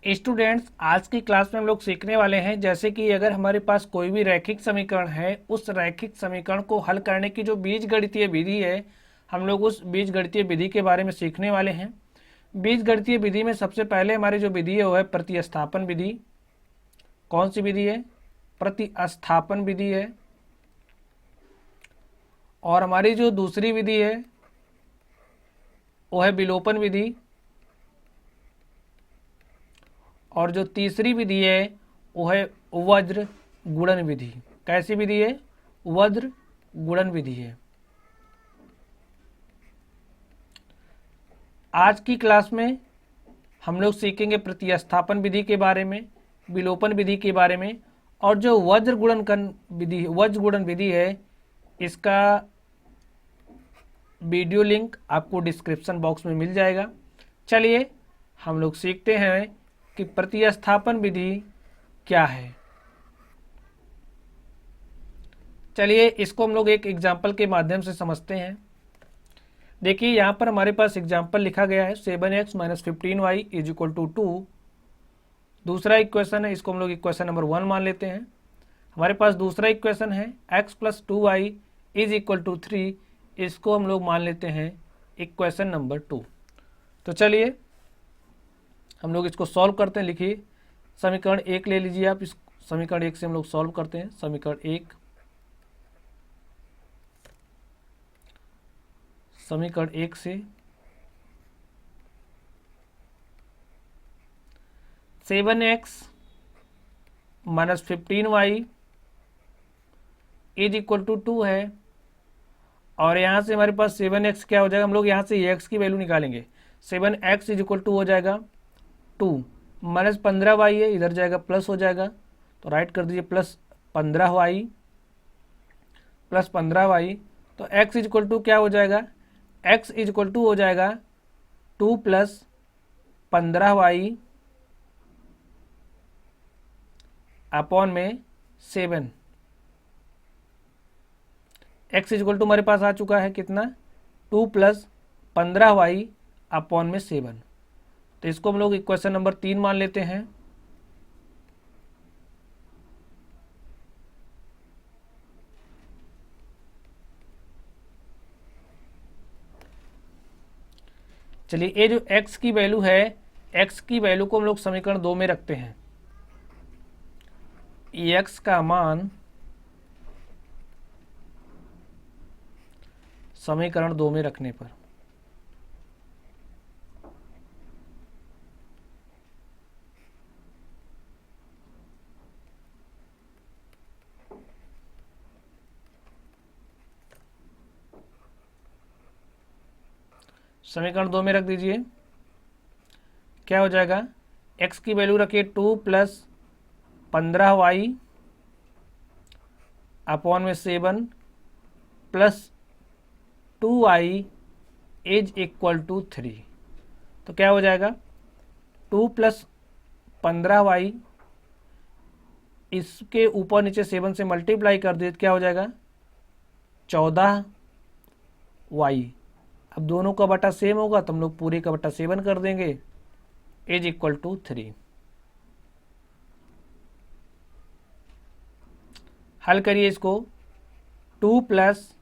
Students, आज की class में हम लोग सीखने वाले हैं जैसे कि अगर हमारे पास कोई भी रैखिक समीकरण है, उस रैखिक समीकरण को हल करने की जो बीजगणितीय विधि है, हम लोग उस बीजगणितीय विधि के बारे में सीखने वाले हैं। बीजगणितीय विधि में सबसे पहले हमारी जो विधि है वो है प्रतिस्थापन विधि। कौन सी विधि है? प्रतिस्थापन विधि है। और हमारी जो दूसरी विधि है वो है विलोपन विधि। और जो तीसरी विधि है वो है वज्र गुणन विधि। कैसी विधि है? वज्र गुणन विधि है। आज की क्लास में हम लोग सीखेंगे प्रतिस्थापन विधि के बारे में, विलोपन विधि के बारे में, और जो वज्र गुणन विधि है इसका वीडियो लिंक आपको डिस्क्रिप्शन बॉक्स में मिल जाएगा। चलिए हम लोग सीखते हैं कि प्रतिस्थापन विधि क्या है। चलिए इसको हम लोग एक एग्जाम्पल के माध्यम से समझते हैं। देखिए यहाँ पर हमारे पास एग्जाम्पल लिखा गया है 7x - 15y = 2। दूसरा इक्वेशन है, इसको हम लोग इक्वेशन नंबर 1 मान लेते हैं। हमारे पास दूसरा इक्वेशन है x + 2y = 3, इसको हम लोग मान लेते हैं इक्वेशन नंबर 2। तो चलिए हम लोग इसको सॉल्व करते हैं। लिखिए समीकरण 1 ले लीजिए आप। इस समीकरण 1 से हम लोग सॉल्व करते हैं। समीकरण 1 से 7x - 15y = 2 है। और यहाँ से हमारे पास 7x क्या हो जाएगा? हम लोग यहाँ से x की वैल्यू निकालेंगे। 7x = हो जाएगा 2 - 15y है, इधर जाएगा प्लस हो जाएगा, तो राइट कर दीजिए प्लस 15y। तो x = क्या हो जाएगा? x = हो जाएगा 2 + 15y अपॉन में 7। x = हमारे पास आ चुका है कितना? 2 + 15y अपॉन में 7। तो इसको हम लोग इक्वेशन नंबर 3 मान लेते हैं। चलिए ये जो x की वैल्यू है, x की वैल्यू को हम लोग समीकरण 2 में रखते हैं। x का मान समीकरण 2 में रखने पर समीकरण 2 में रख दीजिए। क्या हो जाएगा? x की वैल्यू रखिए 2 + 15y अपॉन में 7 प्लस 2y = 3। तो क्या हो जाएगा? 2 + 15y, इसके ऊपर नीचे 7 से मल्टीप्लाई कर दिए तो क्या हो जाएगा? 14y। अब दोनों का बटा सेम होगा तो हम लोग पूरे का बटा 7 कर देंगे, = 3। हल करिए इसको। 2 +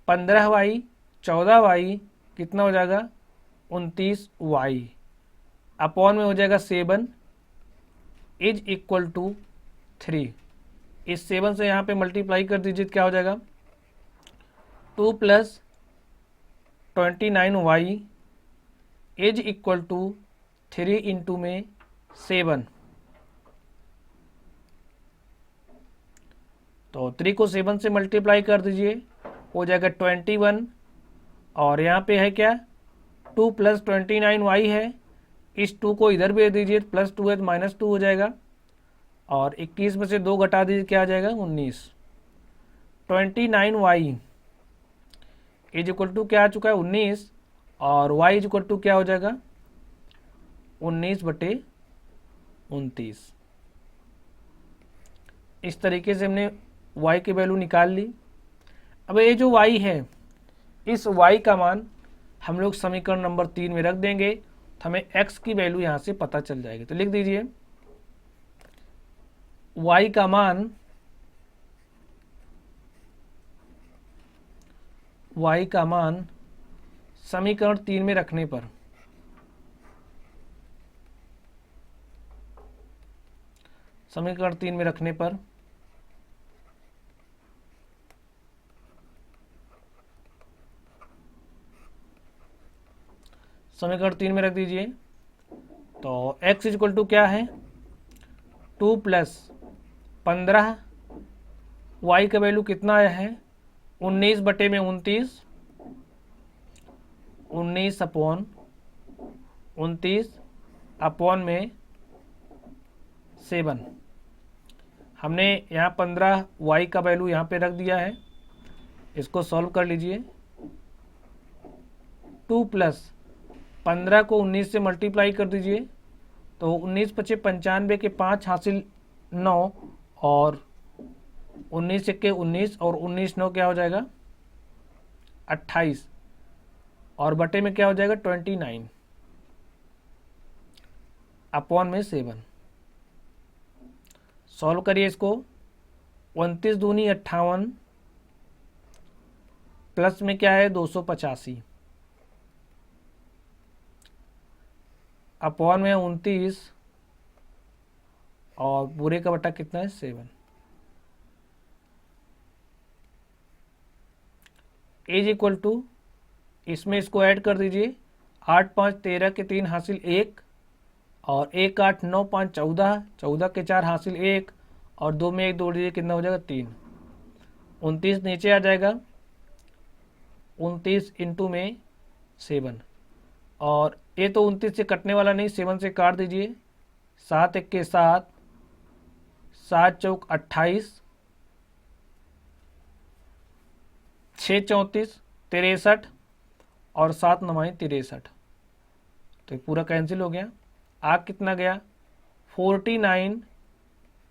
15y 14y कितना हो जाएगा? 29y अपॉन में हो जाएगा 7 = 3। इस 7 से यहाँ पे मल्टीप्लाई कर दीजिए तो क्या हो जाएगा? 2 + 29y = 3 इंटू में 7। तो 3 को 7 से मल्टीप्लाई कर दीजिए, हो जाएगा 21। और यहाँ पे है क्या? 2 + 29y है, इस 2 को इधर भेज दीजिए, +2 है तो -2 हो जाएगा। और 21 में से 2 घटा दीजिए, क्या आ जाएगा? 19। 29y = क्या आ चुका है? 19। और y = क्या हो जाएगा? 19/29। इस तरीके से हमने y की वैल्यू निकाल ली। अब ये जो y है, इस y का मान हम लोग समीकरण नंबर 3 में रख देंगे तो हमें x की वैल्यू यहाँ से पता चल जाएगी। तो लिख दीजिए y का मान समीकरण 3 में रखने पर समीकरण 3 में रखने पर समीकरण 3 में रख दीजिए। तो x इक्वल टू क्या है 2 प्लस 15, y का वैल्यू कितना आया है 19 बटे में 29, 19 अपॉन 29 अपॉन में 7। हमने यहाँ 15 y का वैल्यू यहाँ पे रख दिया है, इसको सॉल्व कर लीजिए। 2 प्लस 15 को 19 से मल्टीप्लाई कर दीजिए, तो 19 पचे 95 के 5 हासिल 9 और 19 के 19 और 19 9 क्या हो जाएगा 28 और बटे में क्या हो जाएगा 29 अपॉन में 7। सॉल्व करिए इसको। 29 दूनी 58 प्लस में क्या है 285 अपॉन में 29 और पूरे का बटा कितना है 7। इज इक्वल टू, इसमें इसको ऐड कर दीजिए। 8 5 13 के 3 हासिल 1 और 1 8 9 5 14, 14 के 4 हासिल 1 और 2 में 1 जोड़ दीजिए, कितना हो जाएगा 3। 29 नीचे आ जाएगा, 29 इंटू में 7 और ये तो 29 से कटने वाला नहीं, 7 से काट दीजिए। 7 1 के 7, 7 चौक 28, 6 34 63 और 7 9 63, तो ये पूरा कैंसिल हो गया। आग कितना गया 49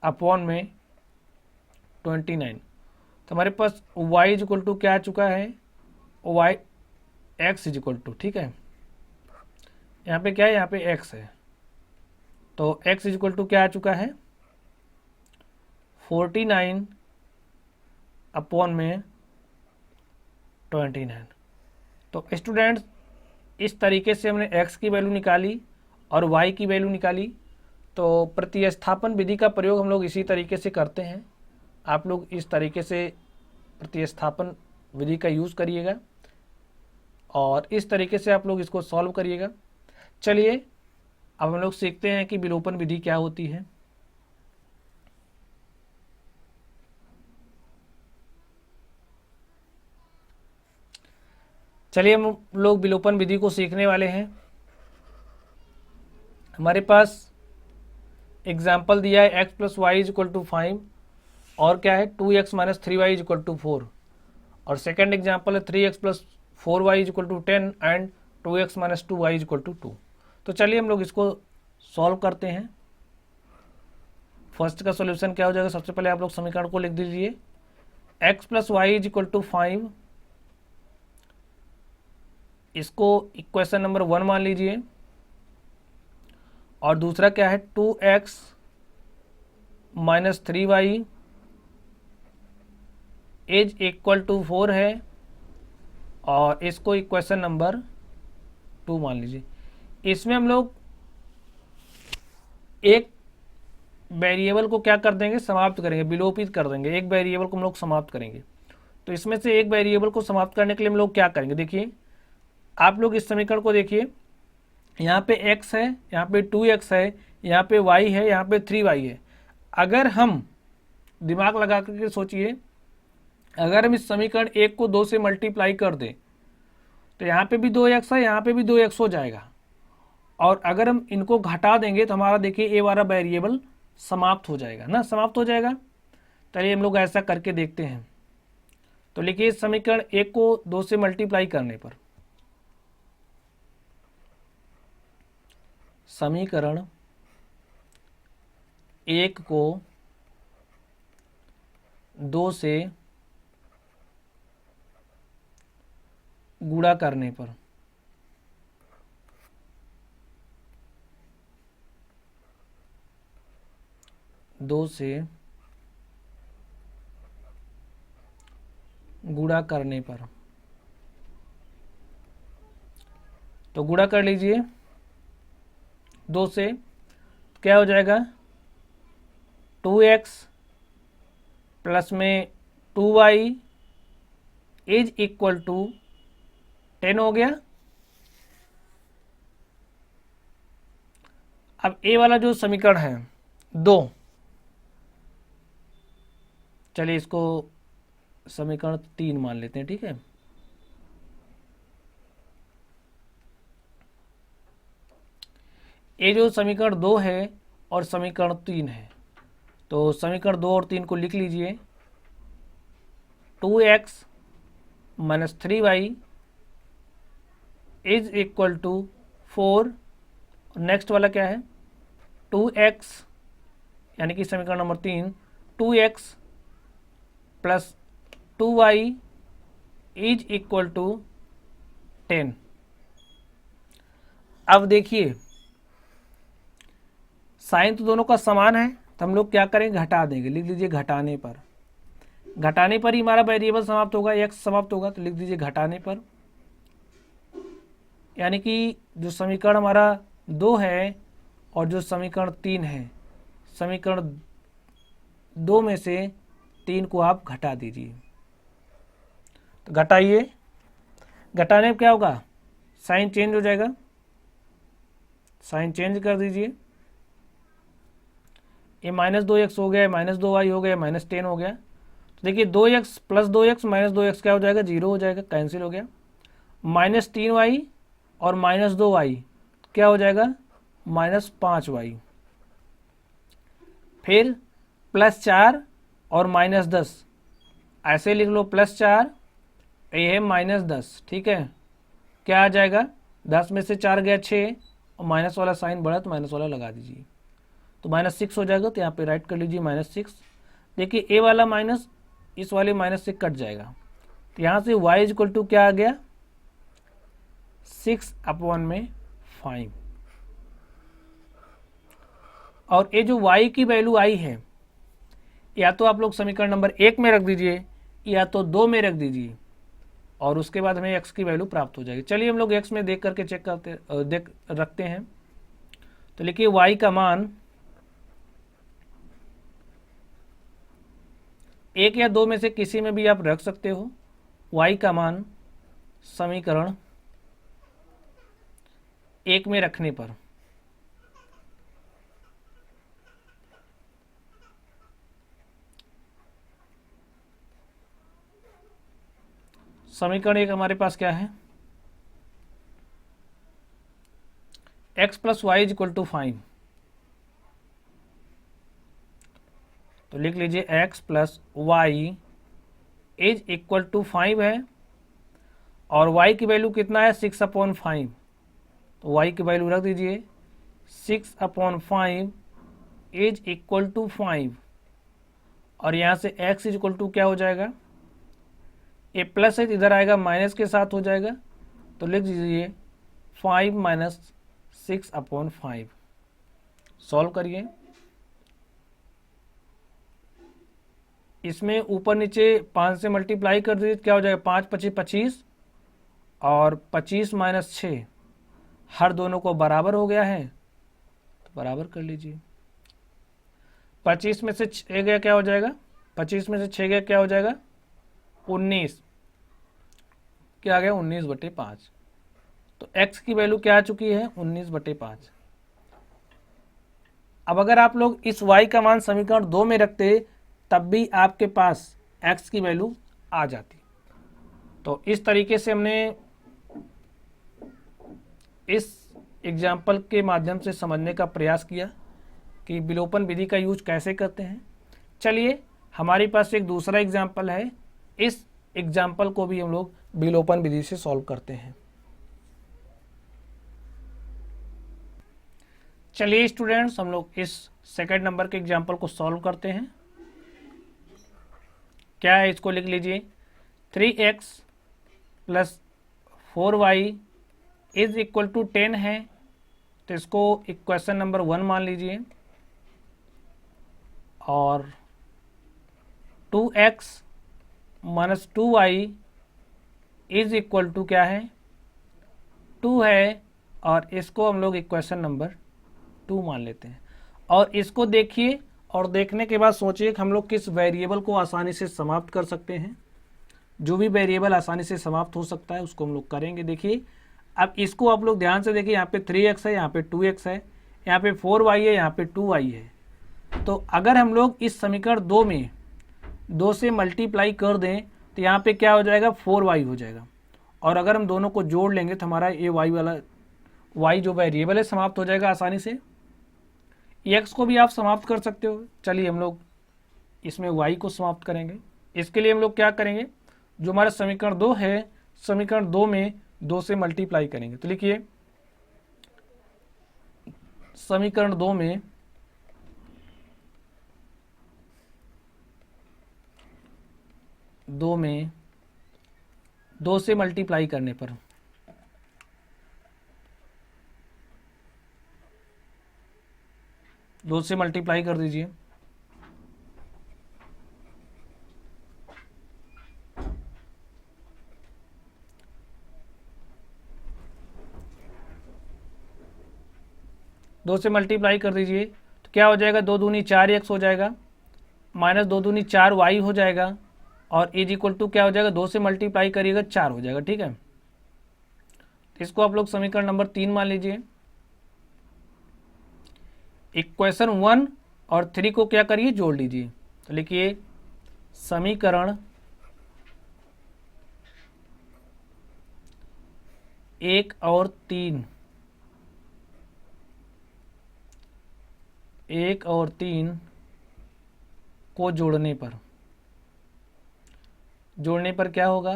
अपॉन में 29। तो हमारे पास y इज इक्वल टू क्या आ चुका है y x is equal to, ठीक है, यहाँ पे क्या है यहाँ पे x है, तो x इज इक्वल टू क्या आ चुका है 49 अपॉन में 29। तो स्टूडेंट्स इस तरीके से हमने x की वैल्यू निकाली और y की वैल्यू निकाली। तो प्रतिस्थापन विधि का प्रयोग हम लोग इसी तरीके से करते हैं। आप लोग इस तरीके से प्रतिस्थापन विधि का यूज़ करिएगा और इस तरीके से आप लोग इसको सॉल्व करिएगा। चलिए अब हम लोग सीखते हैं कि विलोपन विधि क्या होती है। चलिए हम लोग विलोपन विधि को सीखने वाले हैं। हमारे पास एग्जाम्पल दिया है x plus y is equal to 5 और क्या है 2x minus 3y is equal to 4 और सेकेंड एग्जाम्पल है 3x plus 4y is equal to 10 and 2x minus 2y is equal to 2। तो चलिए हम लोग इसको सॉल्व करते हैं। फर्स्ट का सॉल्यूशन क्या हो जाएगा, सबसे पहले आप लोग समीकरण को लिख दीजिए। x plus y is equal to 5, इसको इक्वेशन नंबर 1 मान लीजिए और दूसरा क्या है 2x minus 3y is equal to 4 है और इसको इक्वेशन नंबर 2 मान लीजिए। इसमें हम लोग एक वेरिएबल को क्या कर देंगे समाप्त करेंगे, विलोपित कर देंगे। एक वेरिएबल को हम लोग समाप्त करेंगे। तो इसमें से एक वेरिएबल को समाप्त करने के लिए हम लोग क्या करेंगे, देखिए आप लोग इस समीकरण को देखिए। यहाँ पे x है, यहाँ पे 2x है, यहाँ पे y है, यहाँ पे 3y है। अगर हम दिमाग लगा करके सोचिए, अगर हम इस समीकरण 1 को 2 से मल्टीप्लाई कर दें तो यहाँ पे भी 2x है, यहाँ पे भी 2x हो जाएगा और अगर हम इनको घटा देंगे तो हमारा देखिए ये वाला वेरिएबल समाप्त हो जाएगा ना, समाप्त हो जाएगा। चलिए हम लोग ऐसा करके देखते हैं। तो लिखिए इस समीकरण 1 को 2 से मल्टीप्लाई करने पर समीकरण 1 को 2 से गुणा करने पर 2 से गुणा करने पर, तो गुणा कर लीजिए 2 से, क्या हो जाएगा 2x प्लस में 2y इज इक्वल टू 10 हो गया। अब ए वाला जो समीकरण है 2, चलिए इसको समीकरण 3 मान लेते हैं, ठीक है। ये जो समीकरण 2 है और समीकरण 3 है, तो समीकरण 2 और 3 को लिख लीजिए। 2x minus 3y is equal to 4। Next वाला क्या है 2x, यानी कि समीकरण number 3, 2x plus 2y is equal to 10। अब देखिए साइन तो दोनों का समान है, तो हम लोग क्या करेंगे घटा देंगे, लिख लीजिए घटाने पर। घटाने पर ही हमारा वेरिएबल समाप्त होगा, x समाप्त होगा, तो लिख दीजिए घटाने पर। यानी कि जो समीकरण हमारा 2 है और जो समीकरण 3 है, समीकरण 2 में से 3 को आप घटा दीजिए। तो घटाइए, घटाने में क्या होगा साइन चेंज हो जाएगा, साइन चेंज कर दीजिए। ये -2x हो गया, -2y हो गया, -10 हो गया। तो देखिए 2x plus 2x minus 2x क्या हो जाएगा 0 हो जाएगा, कैंसिल हो गया। -3y और -2y क्या हो जाएगा -5y। फिर +4 और -10, ऐसे लिख लो +4, ये है -10, ठीक है। क्या आ जाएगा 10 में से 4 गया 6, और माइनस वाला साइन बढ़ा तो माइनस वाला लगा दीजिए, तो -6 हो जाएगा। तो यहाँ पे राइट कर लीजिए -6। देखिए ए वाला माइनस इस वाले माइनस से कट जाएगा, तो यहाँ से y इक्वल टू क्या आ गया 6/5। और ये जो y की वैल्यू आई है, या तो आप लोग समीकरण नंबर 1 में रख दीजिए या तो 2 में रख दीजिए, और उसके बाद हमें x की वैल्यू प्राप्त हो जाएगी। चलिए हम लोग x में देख करके चेक करते रखते हैं। तो लिखिए y का मान 1 या 2 में से किसी में भी आप रख सकते हो। y का मान समीकरण 1 में रखने पर समीकरण 1 हमारे पास क्या है x plus y is equal to 5। तो लिख लीजिए x plus y is equal to 5 है, और y की वैल्यू कितना है 6/5। तो y की वैल्यू रख दीजिए 6/5 इज इक्वल टू 5, और यहाँ से x इज इक्वल टू क्या हो जाएगा, ये प्लस है इधर आएगा माइनस के साथ हो जाएगा, तो लिख दीजिए 5 माइनस 6/5। सॉल्व करिए, इसमें ऊपर नीचे 5 से मल्टीप्लाई कर दीजिए, क्या हो जाएगा 5 × 25 = 25, और 25 माइनस 6 हर दोनों को बराबर हो गया है, तो बराबर कर लीजिए। 25 में से 6 गया क्या हो जाएगा, 25 में से 6 गया क्या हो जाएगा 19, क्या आ गया 19/5। तो x की वैल्यू क्या आ चुकी है 19/5। अब अगर आप लोग इस y का मान समीकरण 2 में रखते तब भी आपके पास x की वैल्यू आ जाती। तो इस तरीके से हमने इस एग्जाम्पल के माध्यम से समझने का प्रयास किया कि विलोपन विधि का यूज कैसे करते हैं। चलिए हमारे पास एक दूसरा एग्जाम्पल है, इस एग्जाम्पल को भी हम लोग विलोपन विधि से सॉल्व करते हैं। चलिए स्टूडेंट्स हम लोग इस सेकंड नंबर के एग्जाम्पल को सॉल्व करते हैं। क्या है इसको लिख लीजिए 3x plus 4y is equal to 10 है, तो इसको इक्वेशन नंबर 1 मान लीजिए। और 2x minus 2y is equal to क्या है, 2 है, और इसको हम लोग इक्वेशन नंबर 2 मान लेते हैं। और इसको देखिए और देखने के बाद सोचिए कि हम लोग किस वेरिएबल को आसानी से समाप्त कर सकते हैं। जो भी वेरिएबल आसानी से समाप्त हो सकता है उसको हम लोग करेंगे। देखिए अब इसको आप लोग ध्यान से देखिए, यहाँ पे 3x है, यहाँ पे 2x है, यहाँ पे 4y है, यहाँ पे 2y है। तो अगर हम लोग इस समीकरण 2 में 2 से मल्टीप्लाई कर दें तो यहाँ पे क्या हो जाएगा, 4y हो जाएगा। और अगर हम दोनों को जोड़ लेंगे तो हमारा ये y वाला y जो वेरिएबल है समाप्त हो जाएगा आसानी से। x को भी आप समाप्त कर सकते हो। चलिए हम लोग इसमें y को समाप्त करेंगे। इसके लिए हम लोग क्या करेंगे, जो हमारा समीकरण 2 है, समीकरण 2 में 2 से मल्टीप्लाई करेंगे। तो लिखिए समीकरण 2 में 2 से मल्टीप्लाई करने पर 2 से मल्टीप्लाई कर दीजिए। दो से मल्टीप्लाई कर दीजिए तो क्या हो जाएगा, 2 दूनी 4x हो जाएगा, माइनस 2 दूनी 4y हो जाएगा, और इज इक्वल टू क्या हो जाएगा, 2 से मल्टीप्लाई करिएगा 4 हो जाएगा। ठीक है, तो इसको आप लोग समीकरण नंबर 3 मान लीजिए। इक्वेशन 1 और 3 को क्या करिए, जोड़ लीजिए। तो लिखिए समीकरण 1 और 3 को जोड़ने पर क्या होगा,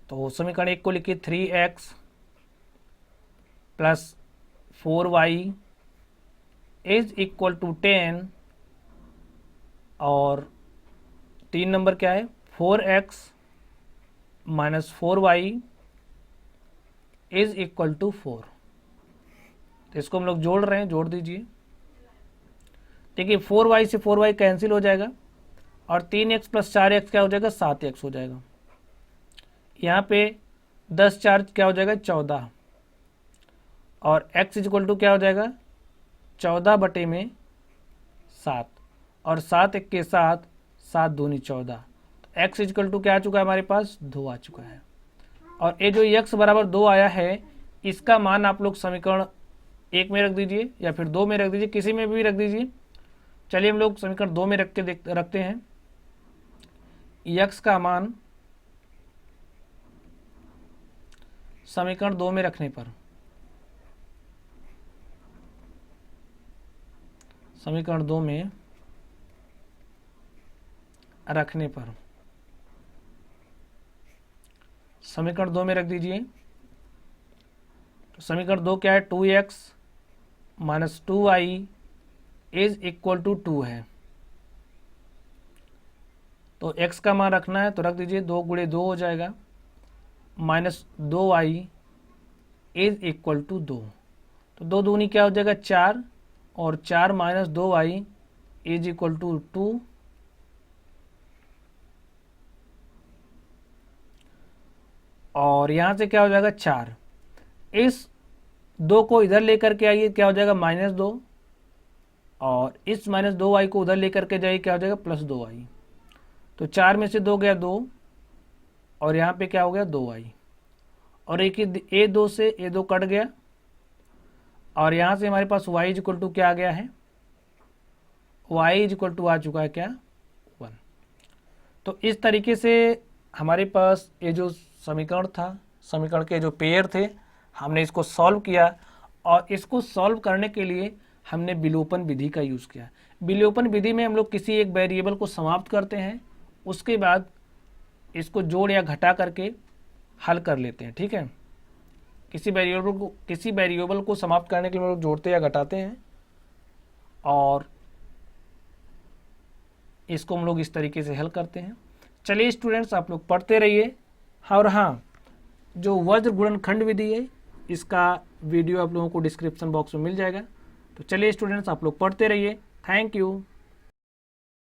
तो समीकरण 1 को लिखिए 3x plus 4y is equal to 10, और 3 नंबर क्या है, 4x minus 4y is equal to 4। तो इसको हम लोग जोड़ रहे हैं, जोड़ दीजिए। देखिए 4y से 4y कैंसिल हो जाएगा, और 3x प्लस 4x क्या हो जाएगा, 7x हो जाएगा। यहाँ पे 10 4 क्या हो जाएगा, 14, और x इज इक्वल टू क्या हो जाएगा, 14 बटे में 7, और 7 1 के 7, 7 दूनी 14, तो x इज इक्वल टू क्या आ चुका है हमारे पास, 2 आ चुका है। और ये जो x बराबर 2 आया है, इसका मान आप लोग समीकरण 1 में रख दीजिए या फिर 2 में रख दीजिए, किसी में भी रख दीजिए। चलिए हम लोग समीकरण 2 में रखते हैं। x का मान समीकरण 2 में रखने पर, समीकरण 2 में रखने पर समीकरण 2 में रख दीजिए। तो समीकरण 2 क्या है, 2x minus 2y is equal to 2 है। तो x का मान रखना है तो रख दीजिए, 2 गुणे 2 हो जाएगा, minus 2y is equal to 2। तो 2 दूनी क्या हो जाएगा, 4, और 4 minus 2y is equal to 2। और यहाँ से क्या हो जाएगा, 4, इस 2 को इधर लेकर के आइए, क्या हो जाएगा, माइनस 2, और इस माइनस 2y को उधर लेकर के जाइए, क्या हो जाएगा, प्लस 2y। तो 4 में से 2 गया 2, और यहाँ पे क्या हो गया, 2y, और एक ए 2 से ए 2 कट गया, और यहाँ से हमारे पास y इज इक्वल टू क्या आ गया है, y इज इक्वल टू आ चुका है क्या, 1। तो इस तरीके से हमारे पास ये जो समीकरण था, समीकरण के जो पेयर थे, हमने इसको सॉल्व किया, और इसको सॉल्व करने के लिए हमने विलोपन विधि का यूज़ किया। विलोपन विधि में हम लोग किसी एक वेरिएबल को समाप्त करते हैं, उसके बाद इसको जोड़ या घटा करके हल कर लेते हैं। ठीक है, किसी वेरिएबल को समाप्त करने के लिए हम लोग जोड़ते या घटाते हैं, और इसको हम लोग इस तरीके से हल करते हैं। चलिए स्टूडेंट्स, आप लोग पढ़ते रहिए, और हाँ, जो वज्र गुणनखंड विधि है इसका वीडियो आप लोगों को डिस्क्रिप्शन बॉक्स में मिल जाएगा। तो चलिए स्टूडेंट्स, आप लोग पढ़ते रहिए। Thank you.